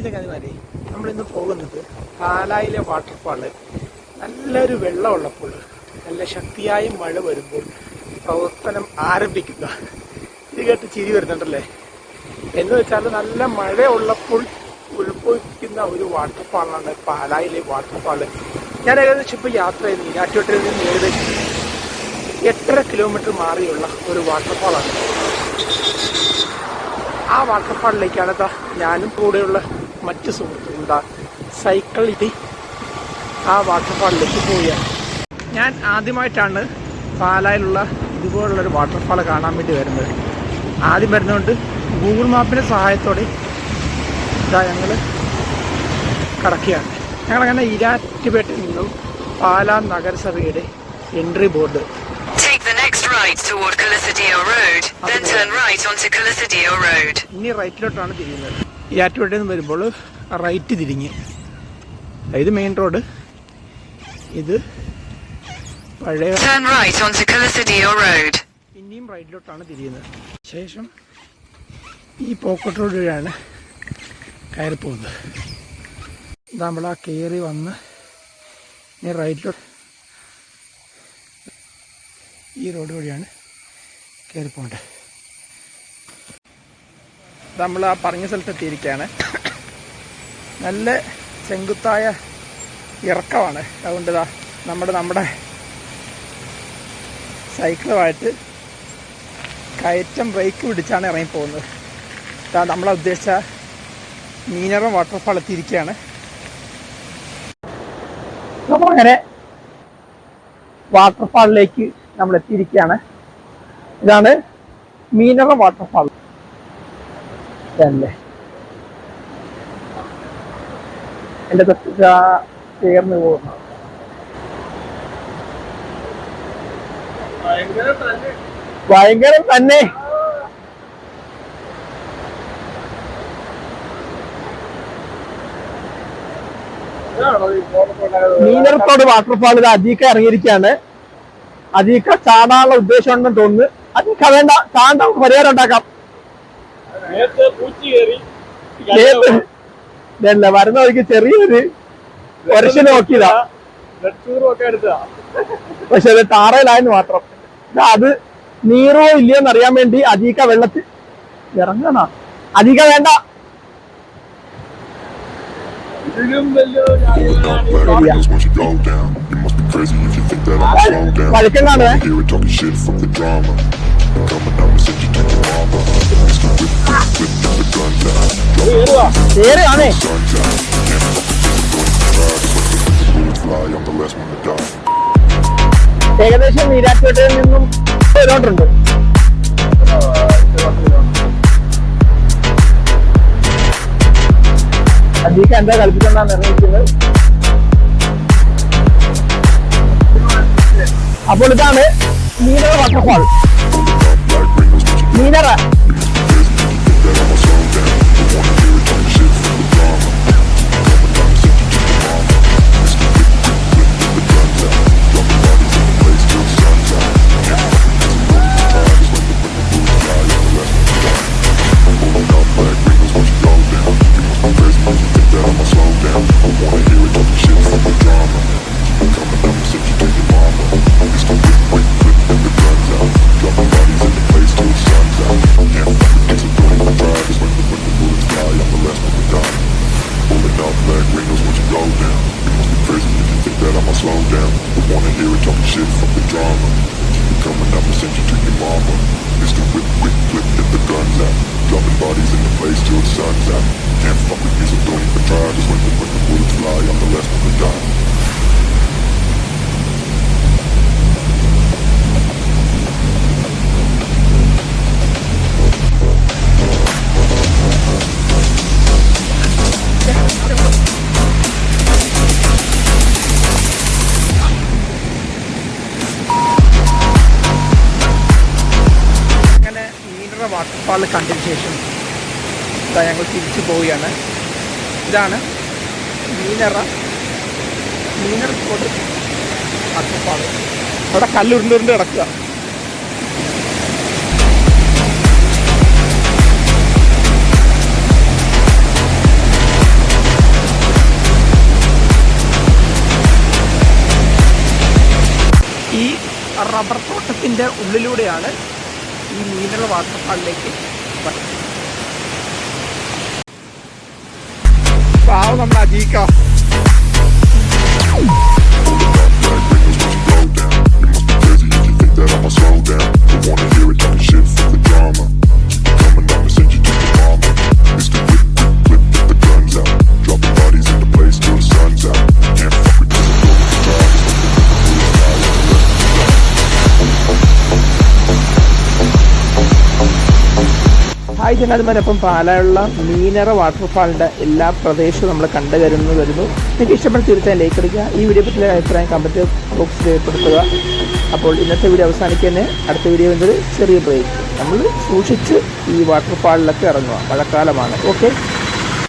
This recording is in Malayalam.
ഇതൊക്കെ അതുമാതിരി നമ്മളിന്ന് പോകുന്നത് പാലായിലെ വാട്ടർഫാള്. നല്ലൊരു വെള്ളമുള്ളപ്പോൾ, നല്ല ശക്തിയായ മഴ വരുമ്പോൾ പ്രവർത്തനം ആരംഭിക്കുക. ഇത് കേട്ട് ചിരി വരുന്നുണ്ടല്ലേ? എന്ന് വെച്ചാൽ നല്ല മഴ ഉള്ളപ്പോൾ ഉത്ഭവിക്കുന്ന ഒരു വാട്ടർഫാളാണ് പാലായിലെ വാട്ടർഫാള്. ഞാൻ ഏകദേശം ഇപ്പോൾ യാത്ര ചെയ്ത് ഈരാറ്റുപേട്ടയിൽ നിന്ന് ഏകദേശം 8.5 കിലോമീറ്റർ മാറിയുള്ള ഒരു വാട്ടർഫാളാണ്. ആ വാട്ടർഫാളിലേക്കാണ് ഞാനും കൂടെയുള്ള മറ്റ് സുഹൃത്തുക്കളുണ്ട് സൈക്കിളിൽ ആ വാട്ടർഫാളിലേക്ക് പോവുകയാണ്. ഞാൻ ആദ്യമായിട്ടാണ് പാലായിലുള്ള ഇതുപോലുള്ളൊരു വാട്ടർഫാൾ കാണാൻ വേണ്ടി വരുന്നത്. ആദ്യം വരുന്നതുകൊണ്ട് ഗൂഗിൾ മാപ്പിൻ്റെ സഹായത്തോടെ ഞങ്ങൾ കടക്കുകയാണ്. ഞങ്ങളങ്ങനെ ഈരാറ്റുപേട്ടയിൽ നിന്നും പാലാ നഗരസഭയുടെ എൻട്രി ബോർഡ് ഇനി റൈറ്റിലോട്ടാണ് തിരിയുന്നത്. ഈരാറ്റുപേട്ടയിൽ നിന്ന് വരുമ്പോൾ റൈറ്റ് തിരിഞ്ഞ്, ഇത് മെയിൻ റോഡ്, ഇത് പഴയ, പിന്നെയും റൈറ്റിലോട്ടാണ് തിരിയുന്നത്. ശേഷം ഈ പോക്കറ്റ് റോഡ് വഴിയാണ് കയറി പോകുന്നത്. നമ്മൾ ആ കയറി വന്ന് ഇനി റൈറ്റിലോട്ട് ഈ റോഡ് വഴിയാണ് കയറി പോകേണ്ടത്. നമ്മൾ ആ പറഞ്ഞ സ്ഥലത്ത് എത്തിയിരിക്കുകയാണ്. നല്ല ചെങ്കുത്തായ ഇറക്കമാണ്. അതുകൊണ്ട് നമ്മുടെ സൈക്കിളുമായിട്ട് കയറ്റം ബ്രേക്ക് പിടിച്ചാണ് ഇറങ്ങിപ്പോകുന്നത്. നമ്മളെ ഉദ്ദേശിച്ച മീനറം വാട്ടർഫാൾ എത്തിയിരിക്കുകയാണ്. നമ്മളങ്ങനെ വാട്ടർഫാളിലേക്ക് നമ്മൾ എത്തിയിരിക്കുകയാണ്. ഇതാണ് മീനറം വാട്ടർഫാൾ. അല്ലേ എൻ്റെ തൊട്ട് ചേർന്ന് പോകുന്നു. ഭയങ്കരം തന്നെ. മീനറത്തോട് വാട്ടർഫാൾ ഇത് അജീക്ക ഇറങ്ങിയിരിക്കുകയാണ്. അജീക്ക ചാടാനുള്ള ഉദ്ദേശം ഉണ്ടെന്ന് തോന്നുന്നു. അജീക്ക വേണ്ട, ചാണ്ട പരിഹാരം ഉണ്ടാക്കാം. ഇതല്ല, വരുന്ന വഴിക്ക് ചെറിയൊരു ഒരശല് നോക്കിയതാ, പക്ഷെ അത് താറയിലായെന്ന് മാത്രം. അത് നീറോ ഇല്ലയോന്ന് അറിയാൻ വേണ്ടി അജീക്ക വെള്ളത്തിൽ ഇറങ്ങണ. അജീക്ക വേണ്ട, വഴക്കങ്ങാണ്. ഏകദേശം ഈരാറ്റുപേട്ടയിൽ നിന്നും കിലോമീറ്ററുണ്ട്. അധികം എന്താ കളിപ്പിച്ചോണ്ടാണ് നിർണ്ണയിക്കുന്നത്. അപ്പോൾ ഇതാണ് മീനറ വാട്ടർഫാൾ. മീനറ വാട്ടർഫാൾ കണ്ടതിന് ശേഷം ഞങ്ങൾ തിരിച്ചു പോവുകയാണ്. ഇതാണ് മീനറത്തോട് വാട്ടർഫാൾ. അവിടെ കല്ലുരുണ്ടുരുണ്ട് കിടക്കുക. റബ്ബർ തോട്ടത്തിൻ്റെ ഉള്ളിലൂടെയാണ് ഈ മിനറൽ വാട്ടർഫാളിലേക്ക് പാവം നമ്മൾ അജീക്ക. ഹായ് ചങ്ങാതിമാരപ്പം പാലായുള്ള മീനറ വാട്ടർഫാളിൻ്റെ എല്ലാ പ്രദേശവും നമ്മൾ കണ്ടു വരുന്നു. നിങ്ങൾക്ക് ഇഷ്ടപ്പെട്ട് തീർച്ചയായും ലൈക്ക് അടിക്കുക. ഈ വീഡിയോ പറ്റിയ അഭിപ്രായം കമൻറ്റ് ബോക്സിൽ രേഖപ്പെടുത്തുക. അപ്പോൾ ഇന്നത്തെ വീഡിയോ അവസാനിക്കുന്നേ. അടുത്ത വീഡിയോ എന്നൊരു ചെറിയ ബ്രേക്ക്. നമ്മൾ സൂക്ഷിച്ച് ഈ വാട്ടർഫാളിലൊക്കെ ഇറങ്ങുക. മഴക്കാലമാണ്. ഓക്കെ.